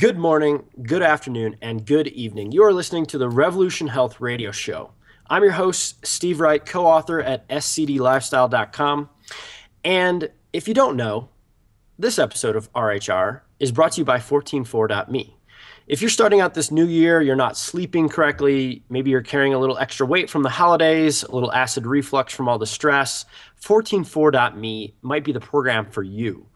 Good morning, good afternoon, and good evening. You are listening to the Revolution Health Radio Show. I'm your host, Steve Wright, co-author at scdlifestyle.com. And if you don't know, this episode of RHR is brought to you by 144.me. If you're starting out this new year, you're not sleeping correctly, maybe you're carrying a little extra weight from the holidays, a little acid reflux from all the stress, 144.me might be the program for you.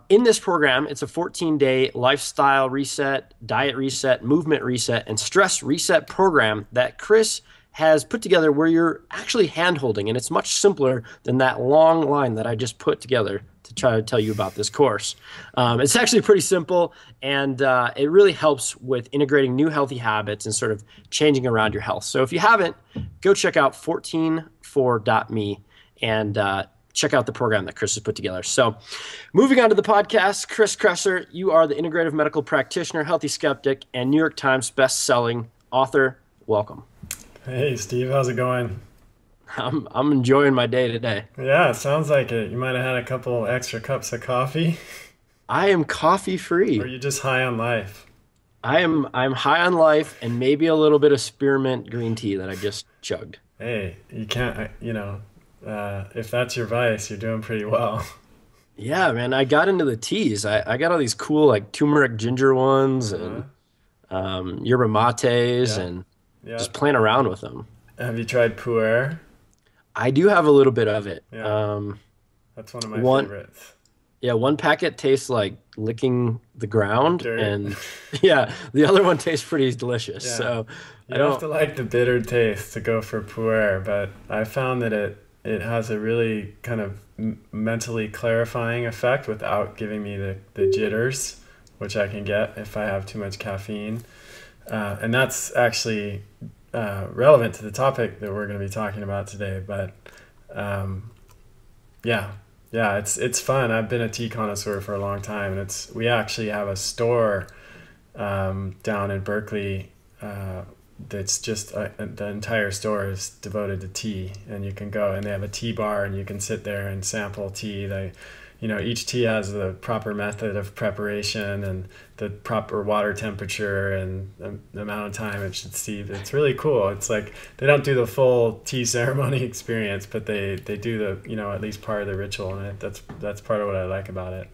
In this program, it's a 14-day lifestyle reset, diet reset, movement reset, and stress reset program that Chris has put together where you're actually hand-holding, and it's much simpler than that long line that I just put together to try to tell you about this course. It's actually pretty simple, and it really helps with integrating new healthy habits and sort of changing around your health. So if you haven't, go check out 144.me and check out the program that Chris has put together. So moving on to the podcast, Chris Kresser, you are the integrative medical practitioner, healthy skeptic, and New York Times best-selling author. Welcome. Hey, Steve. How's it going? I'm enjoying my day today. Yeah, it sounds like it. You might have had a couple extra cups of coffee. I am coffee-free. Or are you just high on life? I'm high on life and maybe a little bit of spearmint green tea that I just chugged. Hey, you can't, if that's your vice, you're doing pretty well. Yeah, man, I got into the teas. I got all these cool like turmeric ginger ones and yerba mates and just playing around with them. Have you tried pu'er? I do have a little bit of it. Yeah. That's one of my favorites. Yeah, one packet tastes like licking the ground, Dirt. and the other one tastes pretty delicious. Yeah. So you have to like the bitter taste to go for pu'er, but I found that it has a really kind of mentally clarifying effect without giving me the jitters, which I can get if I have too much caffeine. And that's actually relevant to the topic that we're going to be talking about today. But it's fun. I've been a tea connoisseur for a long time, and we actually have a store down in Berkeley that's just the entire store is devoted to tea, and you can go and they have a tea bar and you can sit there and sample tea. Each tea has the proper method of preparation and the proper water temperature and the amount of time it should steep. It's really cool. It's like they don't do the full tea ceremony experience, but they do the at least part of the ritual, and that's part of what I like about it.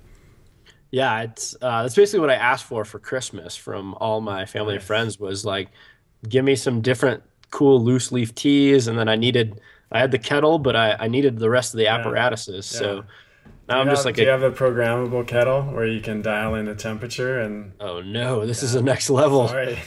Yeah, it's basically what I asked for Christmas from all my family and friends was like, give me some different cool loose leaf teas, and then I had the kettle, but I needed the rest of the apparatuses. Yeah. So now I'm just like, do you have a programmable kettle where you can dial in the temperature? And oh no, this is the next level. Sorry.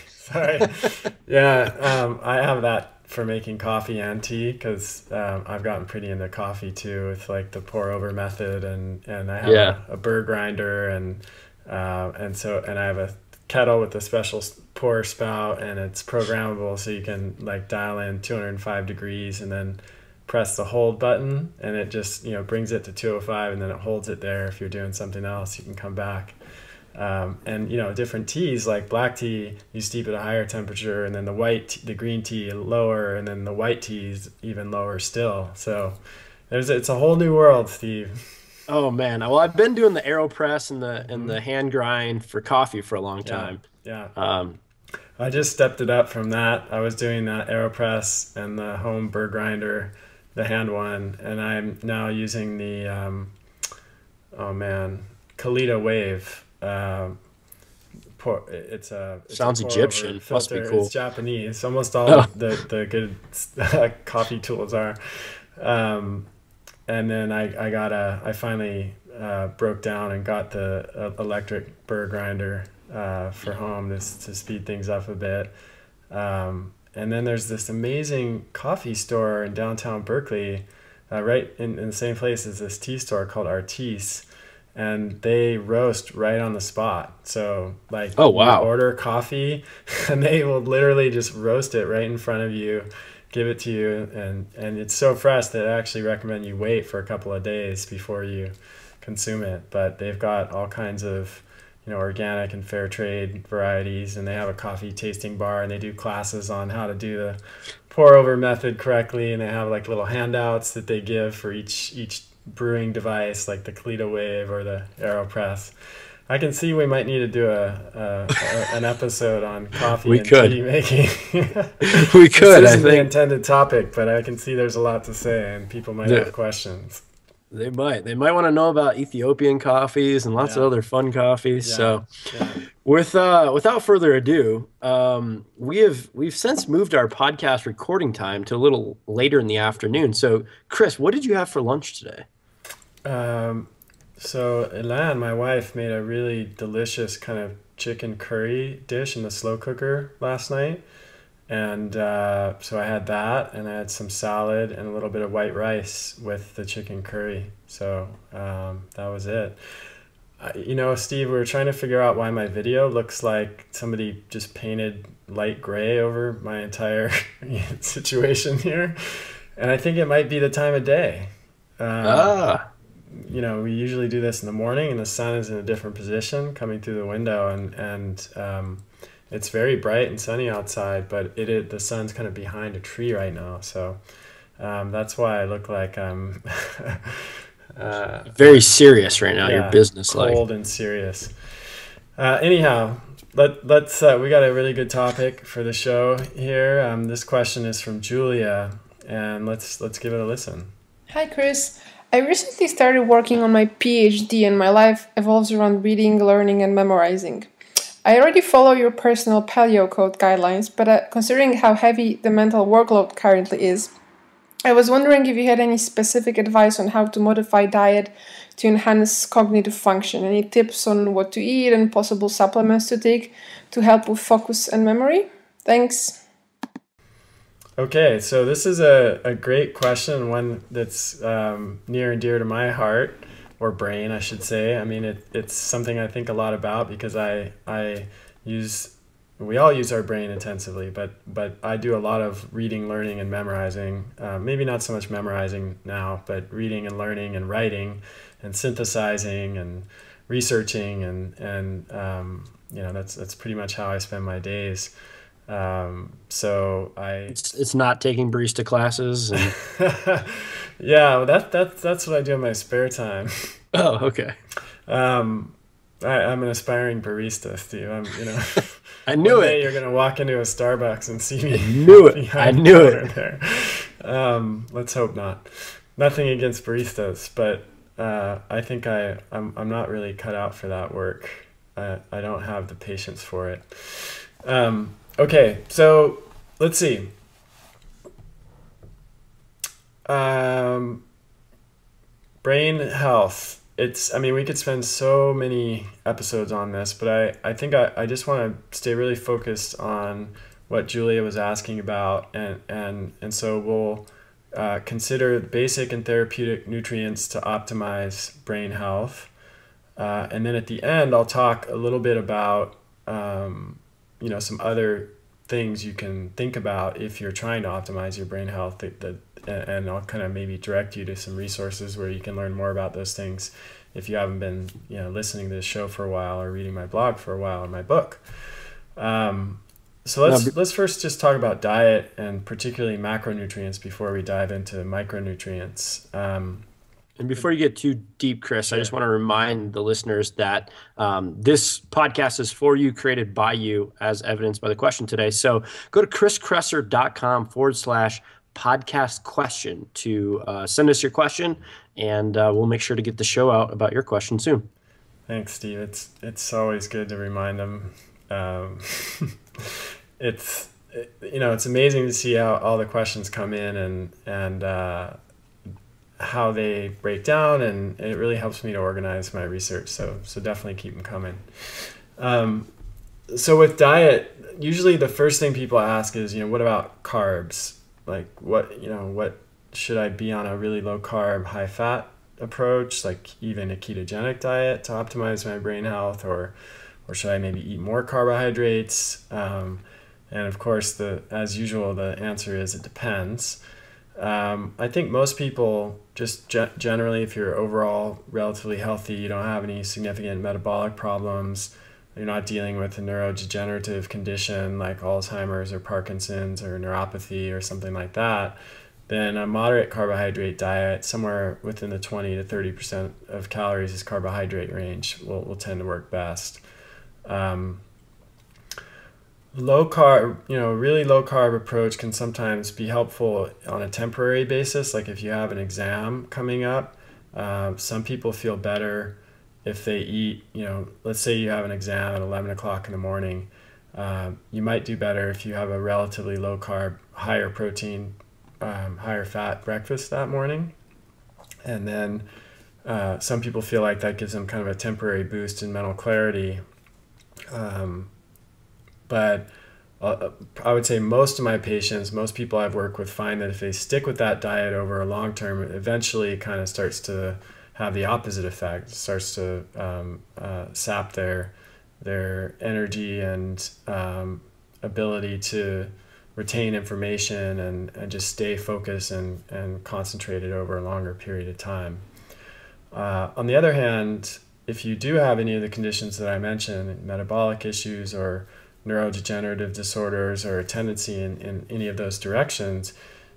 Yeah, I have that for making coffee and tea because I've gotten pretty into coffee too with like the pour over method, and I have a burr grinder and I have a kettle with a special pour spout, and it's programmable so you can like dial in 205 degrees and then press the hold button, and it just brings it to 205, and then it holds it there. If you're doing something else, you can come back. And different teas like black tea, you steep at a higher temperature, and then the green tea lower, and then the white tea is even lower still. So it's a whole new world, Steve. Oh man, well I've been doing the AeroPress and the hand grind for coffee for a long time. Yeah. I just stepped it up from that. I was doing that AeroPress and the home burr grinder, the hand one, and I'm now using the Kalita Wave. Sounds Egyptian. Must be cool. It's Japanese. Almost all the good coffee tools are. And then I finally broke down and got the electric burr grinder for home to speed things up a bit. And then there's this amazing coffee store in downtown Berkeley, right in the same place as this tea store called Artis. And they roast right on the spot. So like, oh wow, you order coffee and they will literally just roast it right in front of you, give it to you, and it's so fresh that I actually recommend you wait for a couple of days before you consume it. But they've got all kinds of organic and fair trade varieties, and they have a coffee tasting bar, and they do classes on how to do the pour over method correctly, and they have like little handouts that they give for each brewing device, like the Kalita Wave or the AeroPress. I can see we might need to do an episode on coffee We and could. tea making. We could, This I isn't the think. intended topic, but I can see there's a lot to say, and people might have questions. They might. They might want to know about Ethiopian coffees and lots of Yeah, other fun coffees. yeah, So, yeah. without further ado, we've since moved our podcast recording time to a little later in the afternoon. So, Chris, what did you have for lunch today? So Elan, my wife, made a really delicious kind of chicken curry dish in the slow cooker last night. And so I had that, and I had some salad and a little bit of white rice with the chicken curry. So that was it. Steve, we were trying to figure out why my video looks like somebody just painted light gray over my entire situation here. And I think it might be the time of day. We usually do this in the morning, and the sun is in a different position coming through the window, and it's very bright and sunny outside, but the sun's kind of behind a tree right now, so that's why I look like I'm Very serious right now. Your business, cold and serious. Anyhow, let's we got a really good topic for the show here. This question is from Julia, and let's give it a listen. Hi, Chris. I recently started working on my PhD, and my life evolves around reading, learning, and memorizing. I already follow your Personal Paleo Code guidelines, but considering how heavy the mental workload currently is, I was wondering if you had any specific advice on how to modify diet to enhance cognitive function. Any tips on what to eat and possible supplements to take to help with focus and memory? Thanks. Okay, so this is a great question, one that's near and dear to my heart, or brain, I should say. I mean, it's something I think a lot about because we all use our brain intensively, but I do a lot of reading, learning, and memorizing. Maybe not so much memorizing now, but reading and learning and writing and synthesizing and researching, and that's pretty much how I spend my days. It's not taking barista classes. And... Yeah, well, that's what I do in my spare time. Oh, okay. I'm an aspiring barista, Steve. I knew it. You're gonna walk into a Starbucks and see me. I knew it. There. Let's hope not. Nothing against baristas, but I think I'm not really cut out for that work. I don't have the patience for it. Okay, so let's see. Brain health. We could spend so many episodes on this, but I think I just want to stay really focused on what Julia was asking about, and so we'll consider basic and therapeutic nutrients to optimize brain health, and then at the end I'll talk a little bit about some other things you can think about if you're trying to optimize your brain health, and I'll kind of maybe direct you to some resources where you can learn more about those things if you haven't been listening to this show for a while or reading my blog for a while or my book. So let's first just talk about diet and particularly macronutrients before we dive into micronutrients. And before you get too deep, Chris, I just want to remind the listeners that this podcast is for you, created by you, as evidenced by the question today. So go to chriskresser.com/podcast question to send us your question, and we'll make sure to get the show out about your question soon. Thanks, Steve. It's always good to remind them. It's amazing to see how all the questions come in and how they break down, and it really helps me to organize my research. So definitely keep them coming. So with diet, usually the first thing people ask is, what about carbs? Like what should I be on a really low carb, high fat approach, like even a ketogenic diet to optimize my brain health, or should I maybe eat more carbohydrates? And of course, as usual, the answer is it depends. I think most people just generally, if you're overall relatively healthy, you don't have any significant metabolic problems, you're not dealing with a neurodegenerative condition like Alzheimer's or Parkinson's or neuropathy or something like that, then a moderate carbohydrate diet, somewhere within the 20 to 30% of calories is carbohydrate range, will tend to work best. Low carb, really low carb approach can sometimes be helpful on a temporary basis. Like if you have an exam coming up, some people feel better if they eat, let's say you have an exam at 11 o'clock in the morning. You might do better if you have a relatively low carb, higher protein, higher fat breakfast that morning. And then some people feel like that gives them kind of a temporary boost in mental clarity. But I would say most of my patients, most people I've worked with, find that if they stick with that diet over a long term, it eventually kind of starts to have the opposite effect. It starts to sap their energy and ability to retain information and just stay focused and concentrated over a longer period of time. On the other hand, if you do have any of the conditions that I mentioned, metabolic issues or neurodegenerative disorders or a tendency in any of those directions,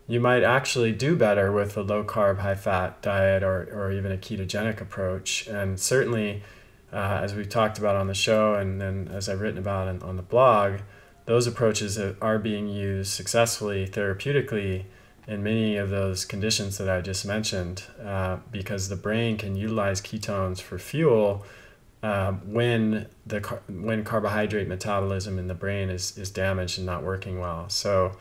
you might actually do better with a low carb, high fat diet or even a ketogenic approach. And certainly, as we've talked about on the show and then as I've written about on the blog, those approaches are being used successfully therapeutically in many of those conditions that I just mentioned, because the brain can utilize ketones for fuel when carbohydrate metabolism in the brain is damaged and not working well. So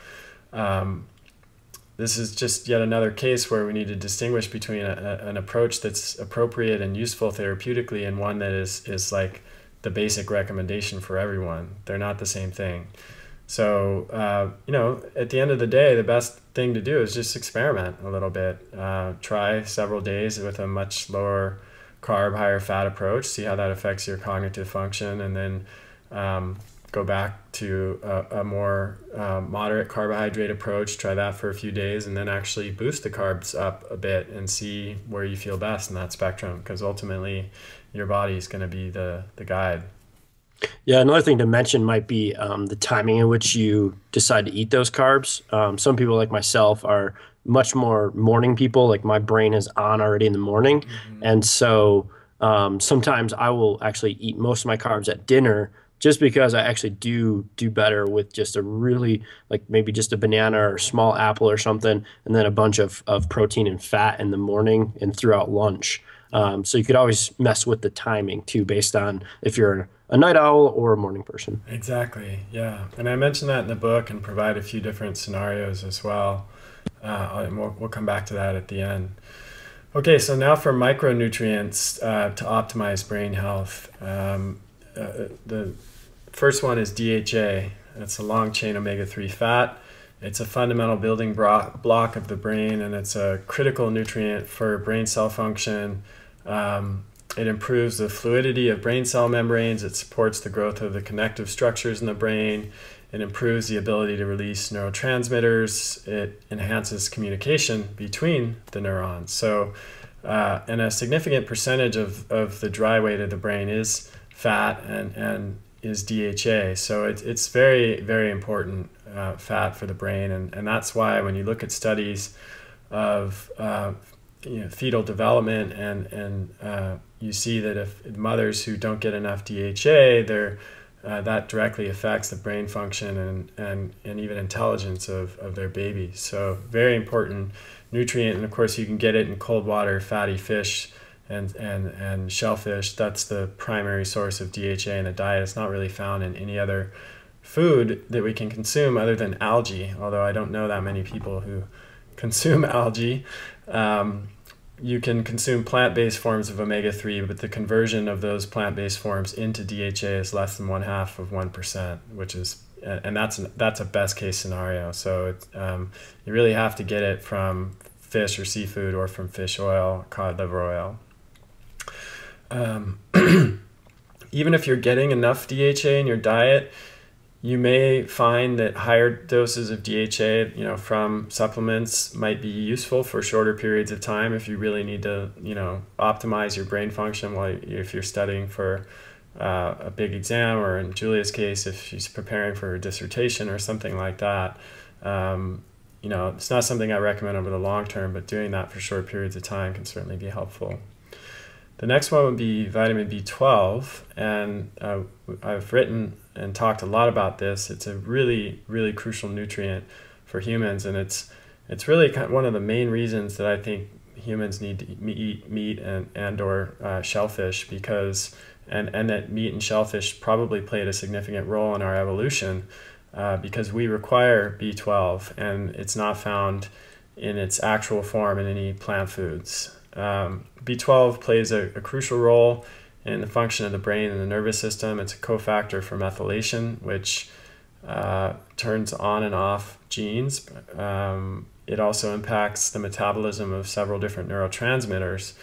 this is just yet another case where we need to distinguish between an approach that's appropriate and useful therapeutically and one that is like the basic recommendation for everyone. They're not the same thing. So, at the end of the day, the best thing to do is just experiment a little bit. Try several days with a much lower carb, higher fat approach, see how that affects your cognitive function, and then go back to a more moderate carbohydrate approach, try that for a few days, and then actually boost the carbs up a bit and see where you feel best in that spectrum, because ultimately your body is going to be the guide. Yeah, another thing to mention might be the timing in which you decide to eat those carbs. Some people like myself are much more morning people. Like my brain is on already in the morning. Mm-hmm. And so sometimes I will actually eat most of my carbs at dinner just because I actually do better with just a really, like maybe just a banana or a small apple or something, and then a bunch of protein and fat in the morning and throughout lunch. So you could always mess with the timing too, based on if you're a night owl or a morning person. Exactly, yeah. And I mentioned that in the book and provide a few different scenarios as well. And we'll come back to that at the end. Okay, so now for micronutrients to optimize brain health. The first one is DHA. It's a long-chain omega-3 fat. It's a fundamental building block of the brain, and it's a critical nutrient for brain cell function. It improves the fluidity of brain cell membranes. It supports the growth of the connective structures in the brain. It improves the ability to release neurotransmitters. It enhances communication between the neurons. So, and a significant percentage of the dry weight of the brain is fat and is DHA. So it's very, very important fat for the brain. And that's why when you look at studies of fetal development and you see that if mothers who don't get enough DHA, that directly affects the brain function and even intelligence of their baby. So very important nutrient. And of course you can get it in cold water, fatty fish and shellfish. That's the primary source of DHA in a diet. It's not really found in any other food that we can consume other than algae, although I don't know that many people who consume algae. You can consume plant-based forms of omega-3, but the conversion of those plant-based forms into DHA is less than 0.5%, which is, and that's a best-case scenario. So you really have to get it from fish or seafood or from fish oil, cod liver oil. Even if you're getting enough DHA in your diet, you may find that higher doses of DHA, from supplements might be useful for shorter periods of time if you really need to, optimize your brain function if you're studying for a big exam, or in Julia's case, if she's preparing for her dissertation or something like that. it's not something I recommend over the long term, but doing that for short periods of time can certainly be helpful. The next one would be vitamin B12, and I've written and talked a lot about this. It's a really, really crucial nutrient for humans, and it's really one of the main reasons that I think humans need to eat meat and or shellfish, because and that meat and shellfish probably played a significant role in our evolution, because we require B12, and it's not found in its actual form in any plant foods. B12 plays a crucial role in the function of the brain and the nervous system. It's a cofactor for methylation, which turns on and off genes. It also impacts the metabolism of several different neurotransmitters,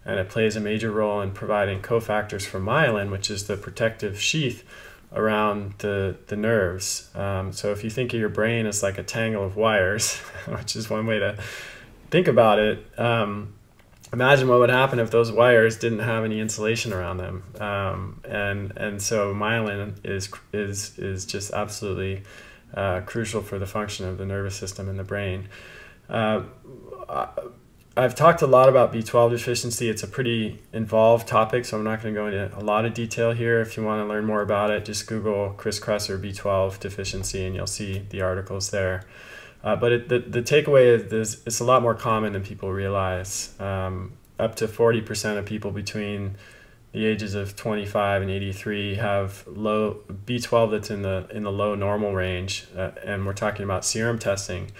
and it plays a major role in providing cofactors for myelin, which is the protective sheath around the nerves. So if you think of your brain as like a tangle of wires, which is one way to think about it, imagine what would happen if those wires didn't have any insulation around them. And so myelin is just absolutely crucial for the function of the nervous system and the brain. I've talked a lot about B12 deficiency. It's a pretty involved topic, so I'm not going to go into a lot of detail here. If you want to learn more about it, just Google Kresser B12 deficiency and you'll see the articles there. But the takeaway is this: it's a lot more common than people realize. Up to 40% of people between the ages of 25 and 83 have low B12 that's in the low normal range, and we're talking about serum testing.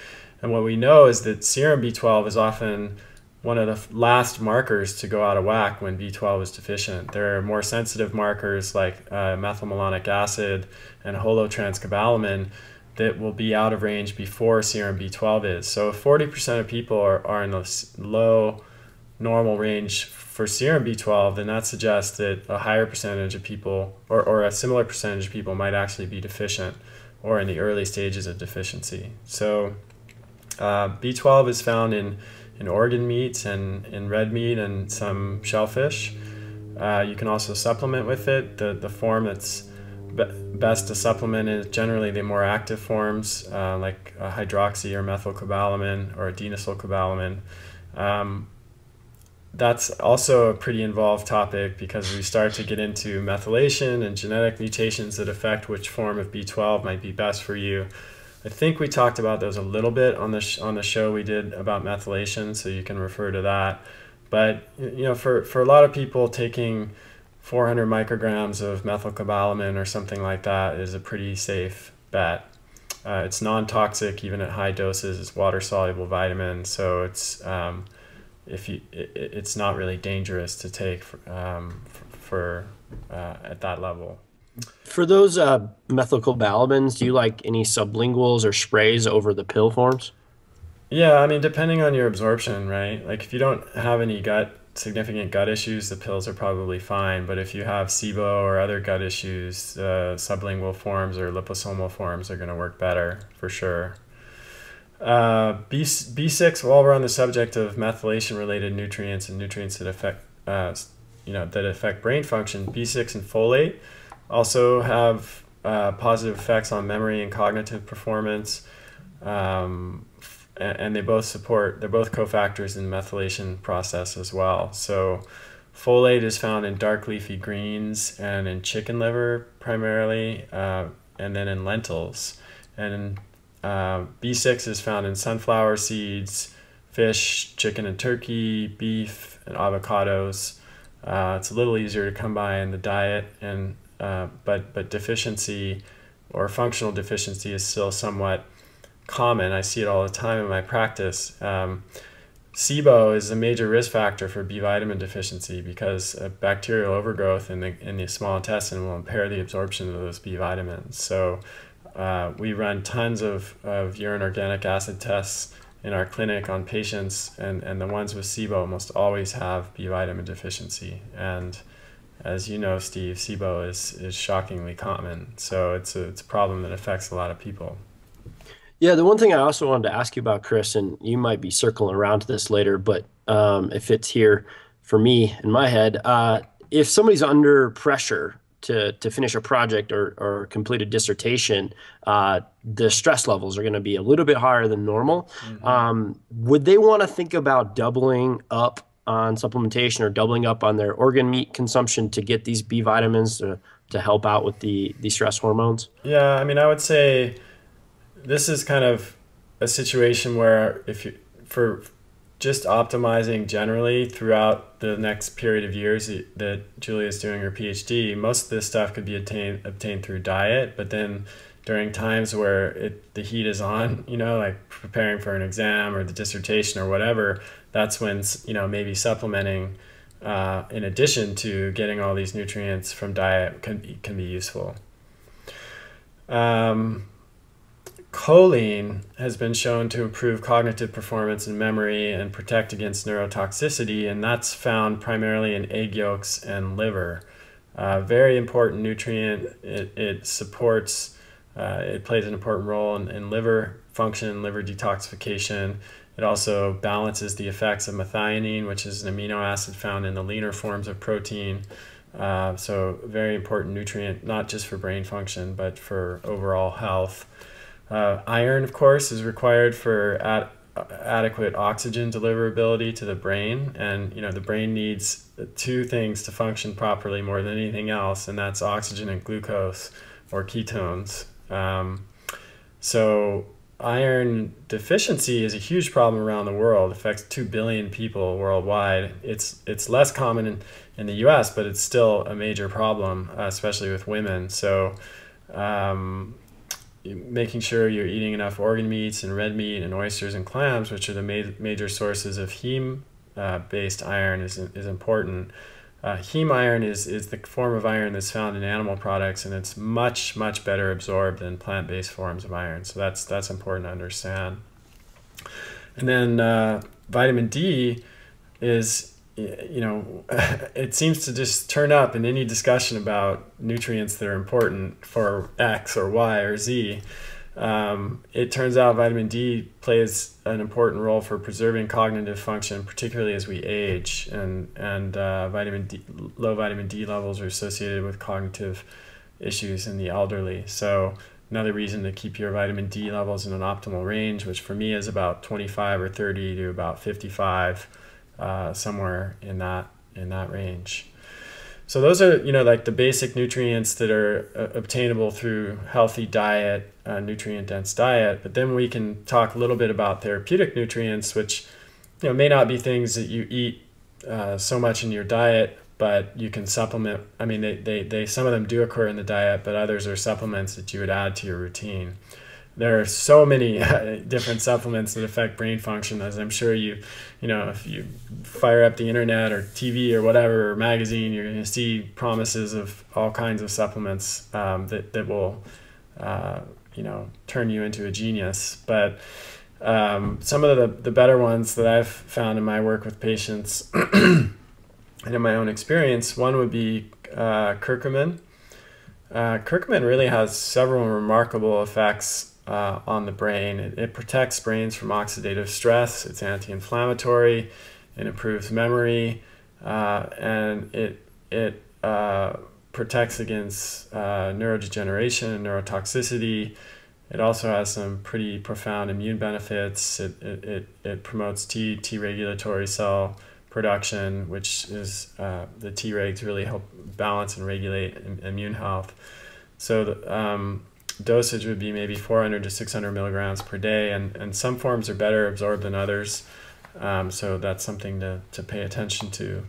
And what we know is that serum B12 is often one of the last markers to go out of whack when B12 is deficient. There are more sensitive markers like methylmalonic acid and holotranscobalamin that will be out of range before serum B12 is. So if 40% of people are in the low normal range for serum B12, then that suggests that a higher percentage of people, or a similar percentage of people, might actually be deficient or in the early stages of deficiency. So B12 is found in organ meats and in red meat and some shellfish. You can also supplement with it. The form that's best to supplement is generally the more active forms, like hydroxy or methylcobalamin or adenosylcobalamin. That's also a pretty involved topic, because we start to get into methylation and genetic mutations that affect which form of B12 might be best for you. I think we talked about those a little bit on the show we did about methylation, so you can refer to that. But for a lot of people, taking 400 micrograms of methylcobalamin or something like that is a pretty safe bet. It's non-toxic even at high doses. It's water-soluble vitamin, so it's not really dangerous to take for at that level. For those methylcobalamins, do you like any sublinguals or sprays over the pill forms? Yeah, I mean, depending on your absorption, right? Like if you don't have any significant gut issues, the pills are probably fine. But if you have SIBO or other gut issues, sublingual forms or liposomal forms are going to work better for sure. B6, while we're on the subject of methylation-related nutrients and nutrients that affect brain function, B6 and folate also have positive effects on memory and cognitive performance, and they're both cofactors in the methylation process as well. So folate is found in dark leafy greens and in chicken liver primarily, and then in lentils. And B6 is found in sunflower seeds, fish, chicken and turkey, beef, and avocados. It's a little easier to come by in the diet, and but deficiency or functional deficiency is still somewhat common. I see it all the time in my practice. SIBO is a major risk factor for B vitamin deficiency, because bacterial overgrowth in the small intestine will impair the absorption of those B vitamins. So we run tons of urine organic acid tests in our clinic on patients, and the ones with SIBO almost always have B vitamin deficiency. And as you know, Steve, SIBO is shockingly common. So it's a problem that affects a lot of people. Yeah, the one thing I also wanted to ask you about, Chris, and you might be circling around to this later, but it fits here for me in my head. If somebody's under pressure to finish a project or complete a dissertation, the stress levels are going to be a little bit higher than normal. Would they want to think about doubling up on supplementation or doubling up on their organ meat consumption to get these B vitamins to help out with the stress hormones? Yeah, I mean, I would say this is kind of a situation where if you, for just optimizing generally throughout the next period of years that Julia is doing her PhD, most of this stuff could be obtained through diet, but then during times where the heat is on, like preparing for an exam or the dissertation or whatever, that's when, maybe supplementing in addition to getting all these nutrients from diet can be useful. Choline has been shown to improve cognitive performance and memory and protect against neurotoxicity, and that's found primarily in egg yolks and liver. Very important nutrient. It supports, it plays an important role in liver function, liver detoxification. It also balances the effects of methionine, which is an amino acid found in the leaner forms of protein. So very important nutrient, not just for brain function, but for overall health. Iron, of course, is required for adequate oxygen deliverability to the brain. And, the brain needs two things to function properly more than anything else, and that's oxygen and glucose or ketones. So iron deficiency is a huge problem around the world. It affects 2 billion people worldwide. It's less common in the US, but it's still a major problem, especially with women. So making sure you're eating enough organ meats and red meat and oysters and clams, which are the major sources of heme-based iron, is important. Heme iron is the form of iron that's found in animal products, and it's much, much better absorbed than plant-based forms of iron. So that's important to understand. And then vitamin D is, it seems to just turn up in any discussion about nutrients that are important for X or Y or Z. It turns out vitamin D plays an important role for preserving cognitive function, particularly as we age, and low vitamin D levels are associated with cognitive issues in the elderly. So another reason to keep your vitamin D levels in an optimal range, which for me is about 25 or 30 to about 55. Somewhere in that range. So those are like the basic nutrients that are obtainable through healthy diet, nutrient dense diet. But then we can talk a little bit about therapeutic nutrients, which may not be things that you eat so much in your diet, but you can supplement. I mean, they some of them do occur in the diet, but others are supplements that you would add to your routine. There are so many different supplements that affect brain function, as I'm sure if you fire up the internet or TV or whatever, or magazine, you're going to see promises of all kinds of supplements that will, turn you into a genius. But some of the better ones that I've found in my work with patients and in my own experience, one would be curcumin. Curcumin really has several remarkable effects on the brain. It protects brains from oxidative stress. It's anti-inflammatory. It improves memory, and it protects against neurodegeneration and neurotoxicity. It also has some pretty profound immune benefits. It promotes T regulatory cell production, which is the Tregs really help balance and regulate immune health. So dosage would be maybe 400 to 600 milligrams per day, and some forms are better absorbed than others, so that's something to pay attention to.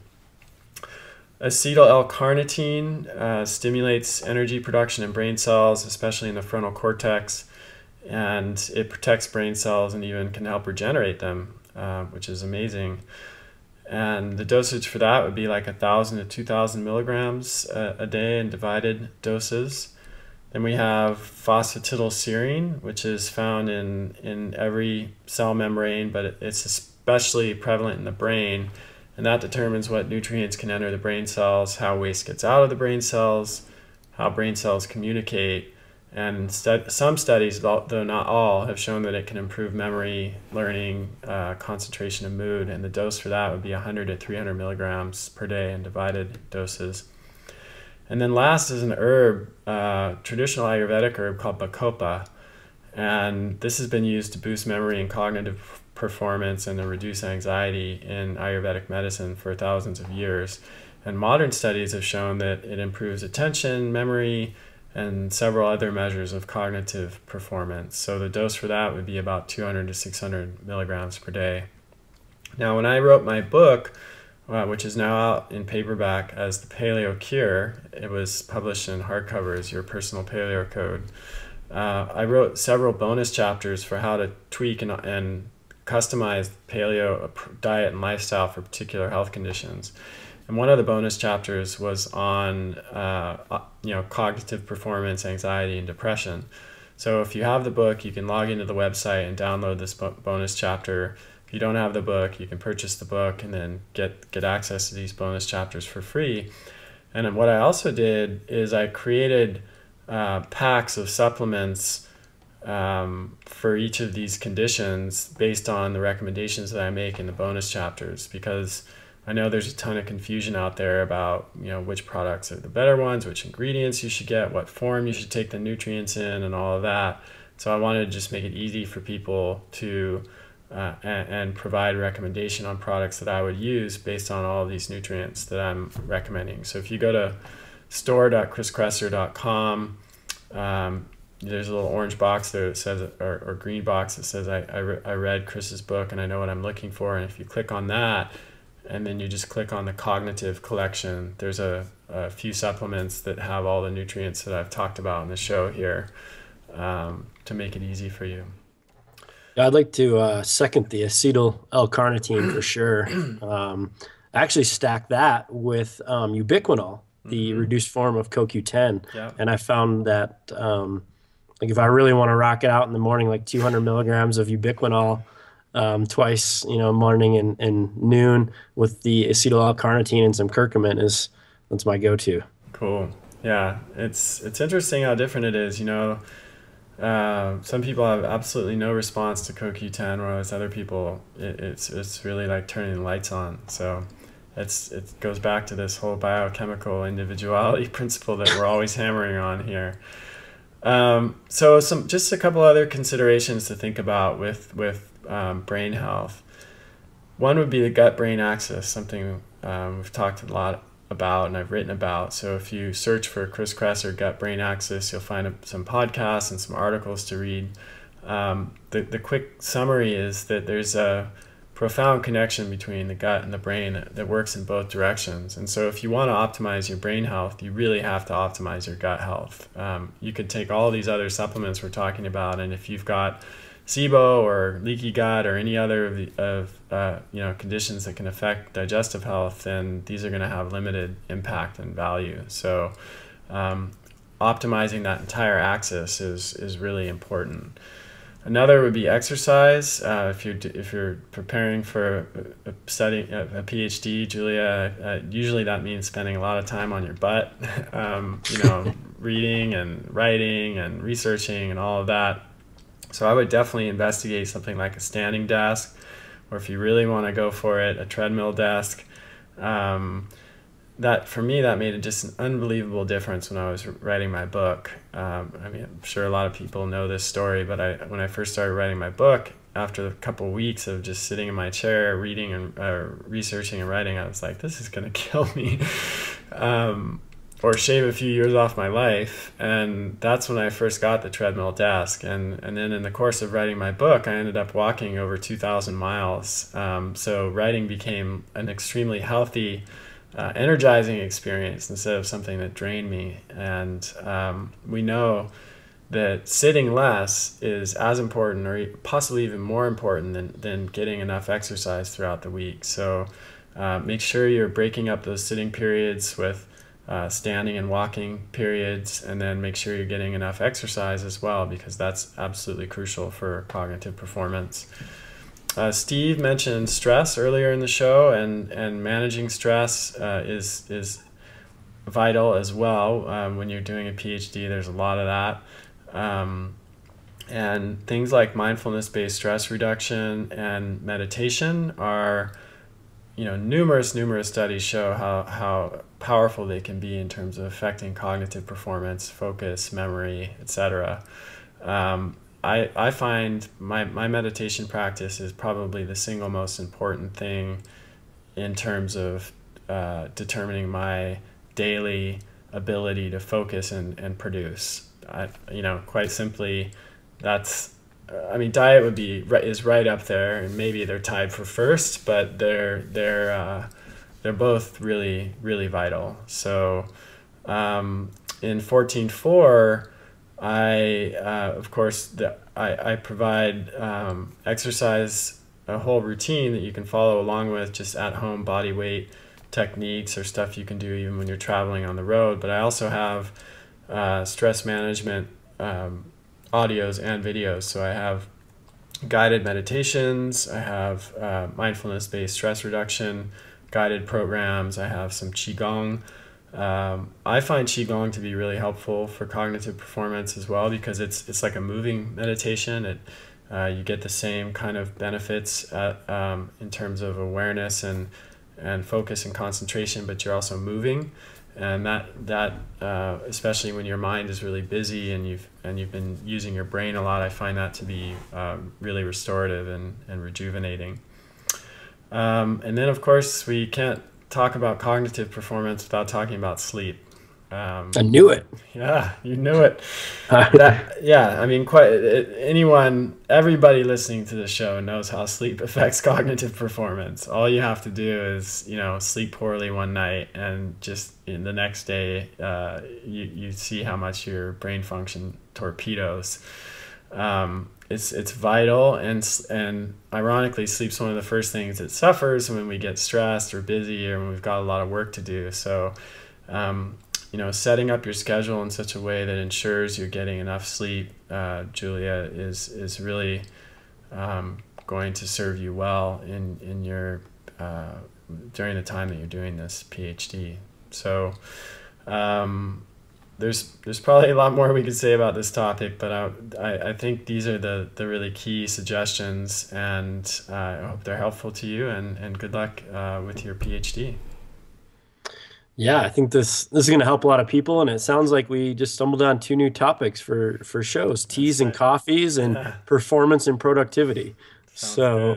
Acetyl L-carnitine stimulates energy production in brain cells, especially in the frontal cortex, and it protects brain cells and even can help regenerate them, which is amazing. And the dosage for that would be like 1,000 to 2,000 milligrams a day in divided doses. Then we have phosphatidylserine, which is found in every cell membrane, but it's especially prevalent in the brain. And that determines what nutrients can enter the brain cells, how waste gets out of the brain cells, how brain cells communicate. And some studies, though not all, have shown that it can improve memory, learning, concentration, and mood. And the dose for that would be 100 to 300 milligrams per day in divided doses. And then last is an herb, traditional Ayurvedic herb called bacopa. And this has been used to boost memory and cognitive performance and to reduce anxiety in Ayurvedic medicine for thousands of years. And modern studies have shown that it improves attention, memory, and several other measures of cognitive performance. So the dose for that would be about 200 to 600 milligrams per day. Now, when I wrote my book, which is now out in paperback as the Paleo Cure, it was published in hardcover as Your Personal Paleo Code. I wrote several bonus chapters for how to tweak and customize paleo diet and lifestyle for particular health conditions. And one of the bonus chapters was on cognitive performance, anxiety, and depression. So if you have the book, you can log into the website and download this bonus chapter. If you don't have the book, you can purchase the book and then get access to these bonus chapters for free. And then what I also did is I created packs of supplements for each of these conditions based on the recommendations that I make in the bonus chapters, because I know there's a ton of confusion out there about, which products are the better ones, which ingredients you should get, what form you should take the nutrients in, and all of that. So I wanted to just make it easy for people to and provide recommendation on products that I would use based on all of these nutrients that I'm recommending. So if you go to store.chriskresser.com, there's a little orange box there that says, or green box that says, I read Chris's book and I know what I'm looking for. And if you click on that, and then you just click on the cognitive collection, there's a few supplements that have all the nutrients that I've talked about in the show here, to make it easy for you. I'd like to second the acetyl L-carnitine for sure. I actually stacked that with ubiquinol, the reduced form of CoQ10. Yeah. And I found that like if I really want to rock it out in the morning, like 200 milligrams of ubiquinol twice, morning and noon with the acetyl L-carnitine and some curcumin that's my go-to. Cool. Yeah, it's interesting how different it is. Some people have absolutely no response to CoQ10, whereas other people, it's really like turning the lights on. So it goes back to this whole biochemical individuality principle that we're always hammering on here. So just a couple other considerations to think about with brain health. One would be the gut-brain axis, something we've talked a lot about and I've written about. So if you search for Chris Kresser gut-brain axis, you'll find some podcasts and some articles to read. The quick summary is that there's a profound connection between the gut and the brain that works in both directions. And so if you want to optimize your brain health, you really have to optimize your gut health. You could take all these other supplements we're talking about, and if you've got SIBO or leaky gut or any other conditions that can affect digestive health, then these are going to have limited impact and value. So optimizing that entire axis is really important. Another would be exercise. If you're preparing for a PhD, Julia, usually that means spending a lot of time on your butt, reading and writing and researching and all of that. So I would definitely investigate something like a standing desk, or if you really want to go for it, a treadmill desk. That for me, that made just an unbelievable difference when I was writing my book. I'm sure a lot of people know this story, but when I first started writing my book, after a couple of weeks of just sitting in my chair reading and researching and writing, I was like, this is going to kill me. Or shave a few years off my life. And that's when I first got the treadmill desk. And then in the course of writing my book, I ended up walking over 2,000 miles. So writing became an extremely healthy, energizing experience instead of something that drained me. And we know that sitting less is as important, or possibly even more important than getting enough exercise throughout the week. So make sure you're breaking up those sitting periods with standing and walking periods, and then make sure you're getting enough exercise as well, because that's absolutely crucial for cognitive performance. Steve mentioned stress earlier in the show, and managing stress is vital as well. When you're doing a PhD, there's a lot of that. And things like mindfulness-based stress reduction and meditation are numerous studies show how powerful they can be in terms of affecting cognitive performance, focus, memory, etc. I find my meditation practice is probably the single most important thing in terms of determining my daily ability to focus and produce. Quite simply, that's, diet is right up there, and maybe they're tied for first, but they're both really, really vital. So in 14.4, I provide exercise, a whole routine that you can follow along with, just at home body weight techniques or stuff you can do even when you're traveling on the road. But I also have stress management audios and videos. So I have guided meditations, I have mindfulness-based stress reduction guided programs, I have some Qigong. I find Qigong to be really helpful for cognitive performance as well, because it's like a moving meditation. You get the same kind of benefits in terms of awareness and focus and concentration, but you're also moving, and that especially when your mind is really busy and you've been using your brain a lot, I find that to be really restorative and rejuvenating. And then of course we can't talk about cognitive performance without talking about sleep. I knew it. Yeah, you knew it. Everybody listening to the show knows how sleep affects cognitive performance. All you have to do is, sleep poorly one night, and just in the next day, you see how much your brain function torpedoes. It's vital, and ironically, sleep's one of the first things that suffers when we get stressed or busy or when we've got a lot of work to do. So, setting up your schedule in such a way that ensures you're getting enough sleep, Julia, is really going to serve you well in your during the time that you're doing this PhD. So there's probably a lot more we could say about this topic, but I think these are the really key suggestions, and I hope they're helpful to you, and good luck with your PhD. Yeah, I think this is going to help a lot of people, and it sounds like we just stumbled on two new topics for shows: teas and coffees, and performance and productivity. So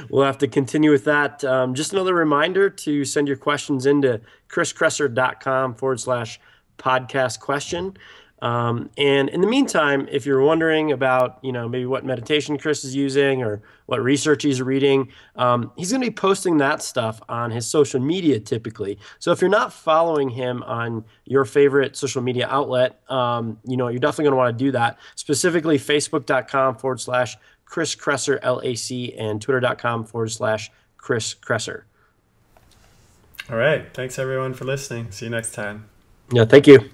we'll have to continue with that. Just another reminder to send your questions into chriskresser.com/podcast question. And in the meantime, if you're wondering about, maybe what meditation Chris is using or what research he's reading, he's going to be posting that stuff on his social media typically. So if you're not following him on your favorite social media outlet, you're definitely going to want to do that. Specifically, facebook.com/Chris Kresser, L.A.C., and twitter.com/Chris Kresser. All right. Thanks everyone for listening. See you next time. Yeah, thank you.